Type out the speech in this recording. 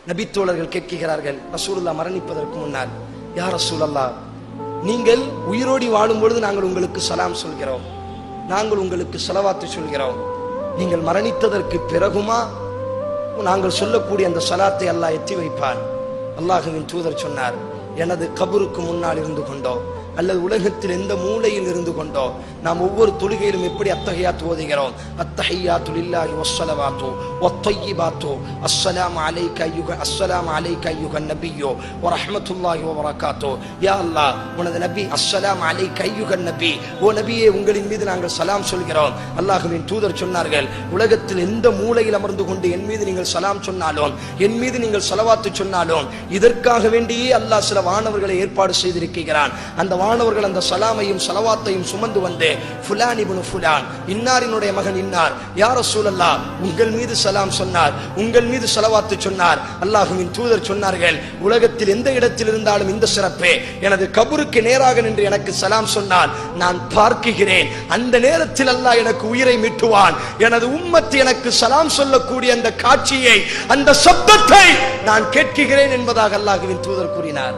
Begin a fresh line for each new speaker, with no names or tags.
நபித்தோழர்கள் கேட்கிறார்கள் ரசூலுல்லாஹ் மரணிப்பதற்கு முன்னால், யா ரசூலல்லாஹ், நீங்கள் உயிரோடி வாழும் பொழுது நாங்கள் உங்களுக்கு சலாம் சொல்கிறோம், நாங்கள் உங்களுக்கு ஸலவாத்து சொல்கிறோம், நீங்கள் மரணித்ததற்கு பிறகுமா நாங்கள் சொல்லக்கூடிய அந்த சலாத்தை அல்லாஹ் எத்தி வைப்பான்? அல்லாஹ்வின் தூதர் சொன்னார், எனது கபருக்கு முன்னால் இருந்து கொண்டோ அல்லது உலகத்தில் எந்த மூலையில் இருந்து கொண்டோ நாம் ஒவ்வொரு தொழுகையிலும் எப்படி அத்தஹியாத் ஓதுகிறோம், அத்தஹியாத்து லில்லாஹி வஸ்ஸலவாத்து வத்தய்யிபாத்து அஸ்ஸலாமு அலைக அய்யுஹன் நபியோ வ ரஹ்மத்துல்லாஹி வ பரகாத்து. யா அல்லாஹ், உனது நபி அஸ்ஸலாமு அலைக அய்யுஹன் நபி, ஓ நபியே உங்களின் மீது நாங்கள் சலாம் சொல்கிறோம். அல்லாஹ்வின் தூதர் சொன்னார்கள், உலகத்தில் எந்த மூலையில் அமர்ந்து கொண்டு என் மீது நீங்கள் சலாம் சொன்னாலும், என் மீது நீங்கள் ஸலவாத்து சொன்னாலும், இதற்காக வேண்டியே அல்லாஹ் சில வானவர்களை ஏற்பாடு செய்திருக்கிறான். அந்த வானவர்கள் அந்த சலாமையும் ஸலவாத்தையும் சுமந்து வந்து, ஃபுலான் இப்னு ஃபுலான், இன்னாரினுடைய மகன் இன்னார், யா ரசூலல்லாஹ் உங்கள் மீது சலாம் சொன்னார், உங்கள் மீது ஸலவாத்து சொன்னார். அல்லாஹ்வின் தூதர் சொன்னார்கள், உலகத்தில் எந்த இடத்தில் இருந்தாலும் இந்த சிறப்பே, எனது கபருக்கு நேராக நின்று எனக்கு சலாம் சொன்னால் நான் பார்க்கிறேன், அந்த நேரத்தில் அல்லாஹ் எனக்கு உயிரை மீட்டுவான். எனது உம்மத் எனக்கு சலாம் சொல்லக்கூடிய அந்த காட்சியை, அந்த சப்தத்தை நான் கேட்கிறேன் என்பதாக அல்லாஹ்வின் தூதர் கூறினார்.